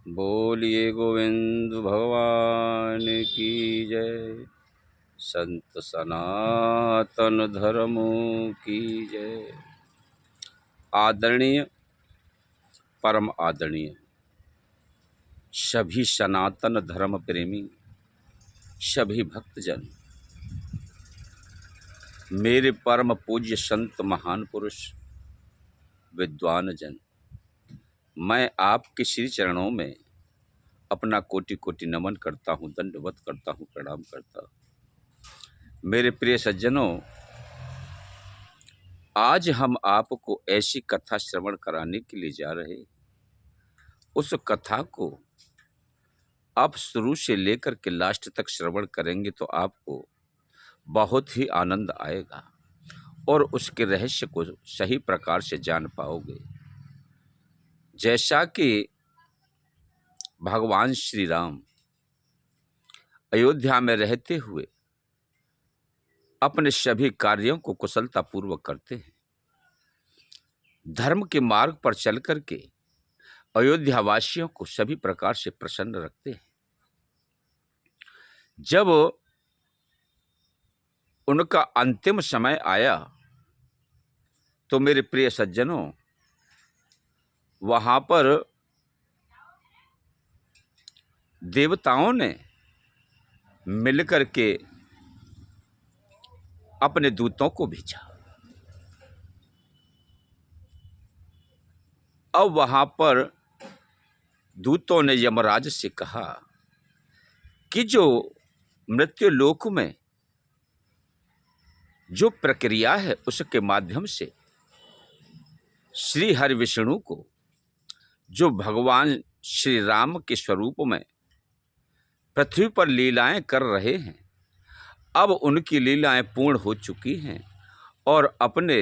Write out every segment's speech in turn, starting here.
बोलिए गोविंद भगवान की जय। संत सनातन धर्म की जय। आदरणीय, परम आदरणीय सभी सनातन धर्म प्रेमी, सभी भक्तजन, मेरे परम पूज्य संत महान पुरुष विद्वान जन, मैं आपके श्री चरणों में अपना कोटि कोटि नमन करता हूँ, दंडवत करता हूँ, प्रणाम करता हूँ। मेरे प्रिय सज्जनों, आज हम आपको ऐसी कथा श्रवण कराने के लिए जा रहे हैं। उस कथा को आप शुरू से लेकर के लास्ट तक श्रवण करेंगे तो आपको बहुत ही आनंद आएगा और उसके रहस्य को सही प्रकार से जान पाओगे। जैसा कि भगवान श्री राम अयोध्या में रहते हुए अपने सभी कार्यों को कुशलतापूर्वक करते हैं, धर्म के मार्ग पर चल करके अयोध्या वासियों को सभी प्रकार से प्रसन्न रखते हैं। जब उनका अंतिम समय आया तो मेरे प्रिय सज्जनों, वहां पर देवताओं ने मिलकर के अपने दूतों को भेजा। अब वहां पर दूतों ने यमराज से कहा कि जो मृत्यु लोक में जो प्रक्रिया है उसके माध्यम से श्री हरि विष्णु को, जो भगवान श्री राम के स्वरूप में पृथ्वी पर लीलाएं कर रहे हैं, अब उनकी लीलाएं पूर्ण हो चुकी हैं और अपने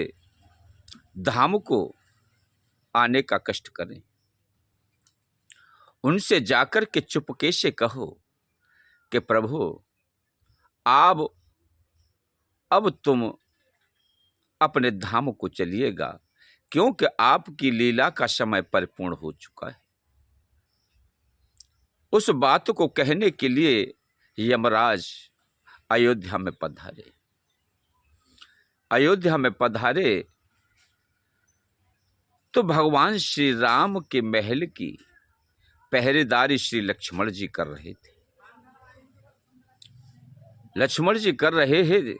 धाम को आने का कष्ट करें। उनसे जाकर के चुपके से कहो कि प्रभु, आप अब तुम अपने धाम को चलिएगा, क्योंकि आपकी लीला का समय परिपूर्ण हो चुका है। उस बात को कहने के लिए यमराज अयोध्या में पधारे। अयोध्या में पधारे तो भगवान श्री राम के महल की पहरेदारी श्री लक्ष्मण जी कर रहे थे। लक्ष्मण जी कर रहे हैं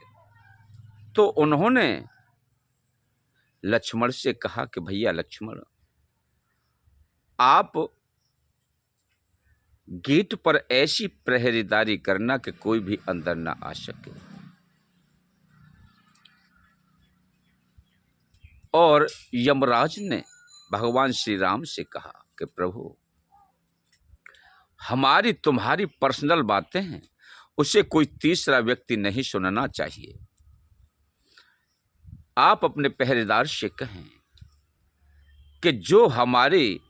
तो उन्होंने लक्ष्मण से कहा कि भैया लक्ष्मण, आप गेट पर ऐसी पहरेदारी करना कि कोई भी अंदर ना आ सके। और यमराज ने भगवान श्री राम से कहा कि प्रभु, हमारी तुम्हारी पर्सनल बातें हैं, उसे कोई तीसरा व्यक्ति नहीं सुनना चाहिए। आप अपने पहरेदार से कहें कि जो हमारी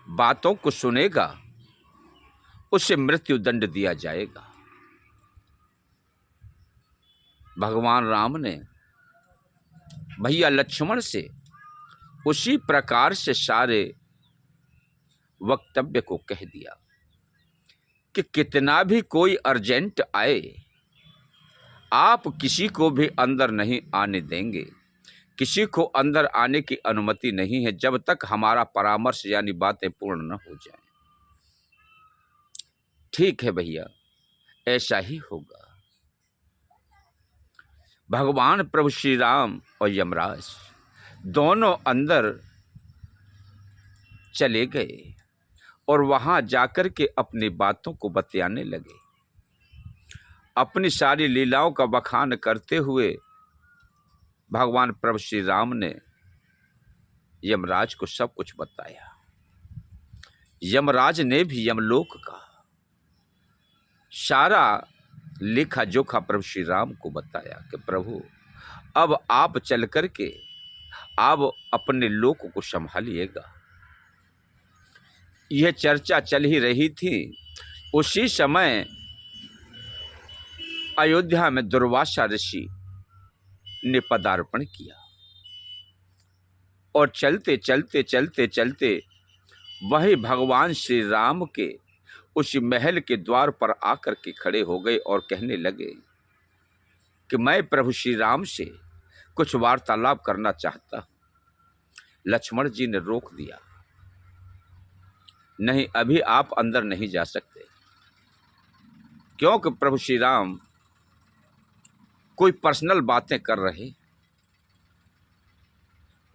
बातों को सुनेगा उसे मृत्यु दंड दिया जाएगा। भगवान राम ने भैया लक्ष्मण से उसी प्रकार से सारे वक्तव्य को कह दिया कि कितना भी कोई अर्जेंट आए, आप किसी को भी अंदर नहीं आने देंगे, किसी को अंदर आने की अनुमति नहीं है जब तक हमारा परामर्श यानी बातें पूर्ण न हो जाए। ठीक है भैया, ऐसा ही होगा। भगवान प्रभु श्री राम और यमराज दोनों अंदर चले गए और वहां जाकर के अपनी बातों को बतलाने लगे। अपनी सारी लीलाओं का बखान करते हुए भगवान प्रभु श्री राम ने यमराज को सब कुछ बताया। यमराज ने भी यमलोक का सारा लेखा जोखा प्रभु श्री राम को बताया कि प्रभु, अब आप चल करके आप अपने लोक को संभालिएगा। यह चर्चा चल ही रही थी, उसी समय अयोध्या में दुर्वासा ऋषि ने पदार्पण किया और चलते चलते चलते चलते वही भगवान श्री राम के उस महल के द्वार पर आकर के खड़े हो गए और कहने लगे कि मैं प्रभु श्री राम से कुछ वार्तालाप करना चाहता हूं। लक्ष्मण जी ने रोक दिया, नहीं, अभी आप अंदर नहीं जा सकते, क्योंकि प्रभु श्री राम कोई पर्सनल बातें कर रहे।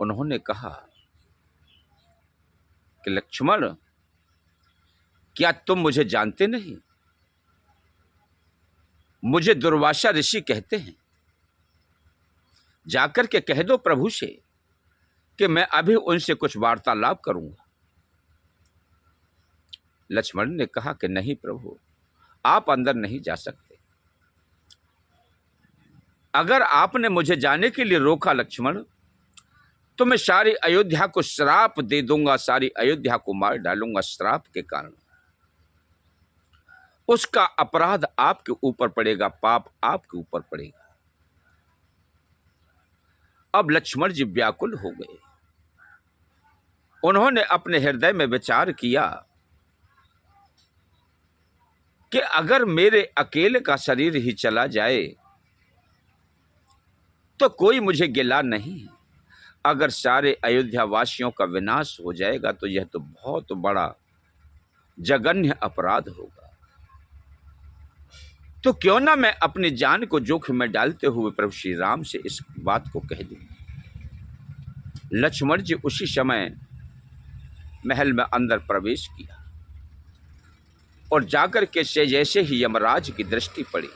उन्होंने कहा कि लक्ष्मण, क्या तुम मुझे जानते नहीं? मुझे दुर्वासा ऋषि कहते हैं। जाकर के कह दो प्रभु से कि मैं अभी उनसे कुछ वार्तालाप करूंगा। लक्ष्मण ने कहा कि नहीं प्रभु, आप अंदर नहीं जा सकते। अगर आपने मुझे जाने के लिए रोका लक्ष्मण, तो मैं सारी अयोध्या को श्राप दे दूंगा, सारी अयोध्या को मार डालूंगा श्राप के कारण। उसका अपराध आपके ऊपर पड़ेगा, पाप आपके ऊपर पड़ेगा। अब लक्ष्मण जी व्याकुल हो गए। उन्होंने अपने हृदय में विचार किया कि अगर मेरे अकेले का शरीर ही चला जाए तो कोई मुझे गिला नहीं, अगर सारे अयोध्या वासियों का विनाश हो जाएगा तो यह तो बहुत बड़ा जघन्य अपराध होगा। तो क्यों ना मैं अपनी जान को जोखिम में डालते हुए प्रभु श्री राम से इस बात को कह दूं। लक्ष्मण जी उसी समय महल में अंदर प्रवेश किया और जाकर के से जैसे ही यमराज की दृष्टि पड़ी,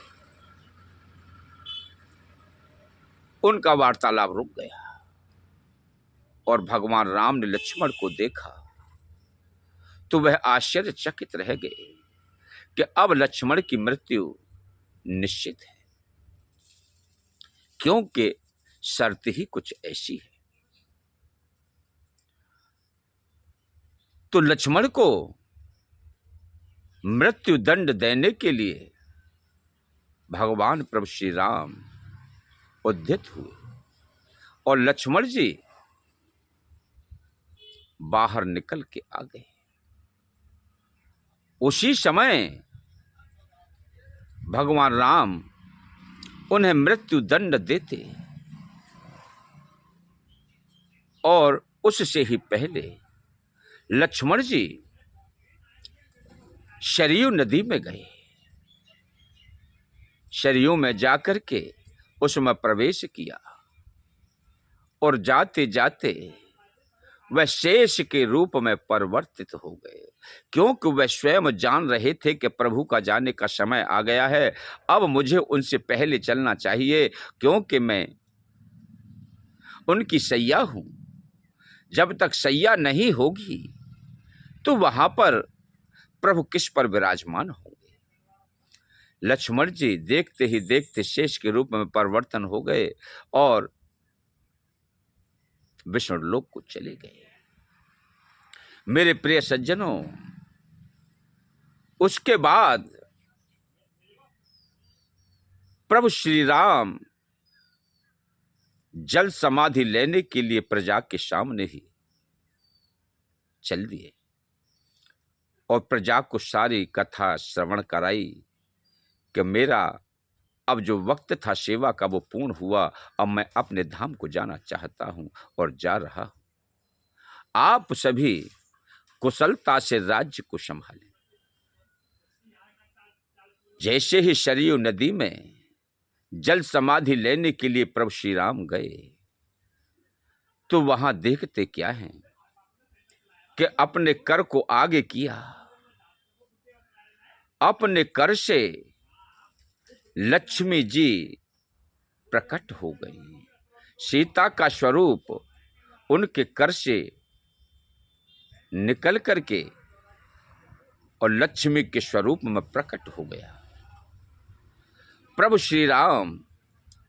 उनका वार्तालाप रुक गया और भगवान राम ने लक्ष्मण को देखा तो वह आश्चर्यचकित रह गए कि अब लक्ष्मण की मृत्यु निश्चित है, क्योंकि शर्त ही कुछ ऐसी है। तो लक्ष्मण को मृत्यु दंड देने के लिए भगवान प्रभु श्री राम उद्यत हुए और लक्ष्मण जी बाहर निकल के आ गए। उसी समय भगवान राम उन्हें मृत्यु दंड देते और उससे ही पहले लक्ष्मण जी सरयू नदी में गए। सरयू में जाकर के उसमें प्रवेश किया और जाते जाते वह शेष के रूप में परिवर्तित हो गए, क्योंकि वह स्वयं जान रहे थे कि प्रभु का जाने का समय आ गया है। अब मुझे उनसे पहले चलना चाहिए, क्योंकि मैं उनकी सैया हूं। जब तक सैया नहीं होगी तो वहां पर प्रभु किस पर विराजमान होंगे। लक्ष्मण जी देखते ही देखते शेष के रूप में परिवर्तन हो गए और विष्णु लोक को चले गए। मेरे प्रिय सज्जनों, उसके बाद प्रभु श्री राम जल समाधि लेने के लिए प्रजा के सामने ही चल दिए और प्रजा को सारी कथा श्रवण कराई कि मेरा अब जो वक्त था सेवा का वो पूर्ण हुआ, अब मैं अपने धाम को जाना चाहता हूं और जा रहा हूं। आप सभी कुशलता से राज्य को संभालें। जैसे ही सरयू नदी में जल समाधि लेने के लिए प्रभु श्री राम गए तो वहां देखते क्या हैं कि अपने कर को आगे किया, अपने कर से लक्ष्मी जी प्रकट हो गई। सीता का स्वरूप उनके कर से निकल करके और लक्ष्मी के स्वरूप में प्रकट हो गया। प्रभु श्री राम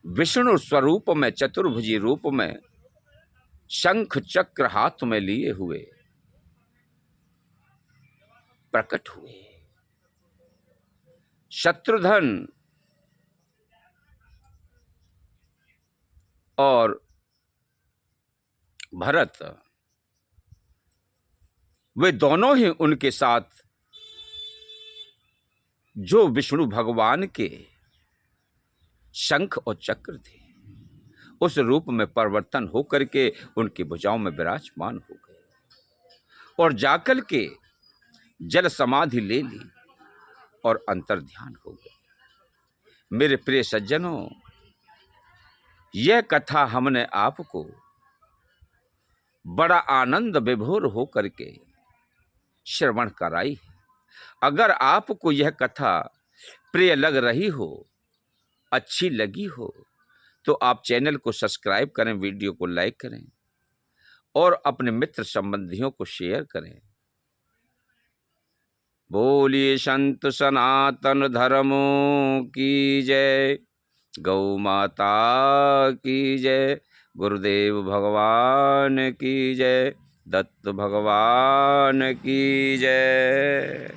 विष्णु स्वरूप में चतुर्भुजी रूप में शंख चक्र हाथ में लिए हुए प्रकट हुए। शत्रुघ्न और भरत वे दोनों ही उनके साथ जो विष्णु भगवान के शंख और चक्र थे, उस रूप में परिवर्तन होकर के उनकी भुजाओं में विराजमान हो गए और जाकर के जल समाधि ले ली और अंतर ध्यान हो गए। मेरे प्रिय सज्जनों, यह कथा हमने आपको बड़ा आनंद विभोर हो करके श्रवण कराई है। अगर आपको यह कथा प्रिय लग रही हो, अच्छी लगी हो, तो आप चैनल को सब्सक्राइब करें, वीडियो को लाइक करें और अपने मित्र संबंधियों को शेयर करें। बोलिए संत सनातन धर्मों की जय, गौ माता की जय, गुरुदेव भगवान की जय, दत्त भगवान की जय।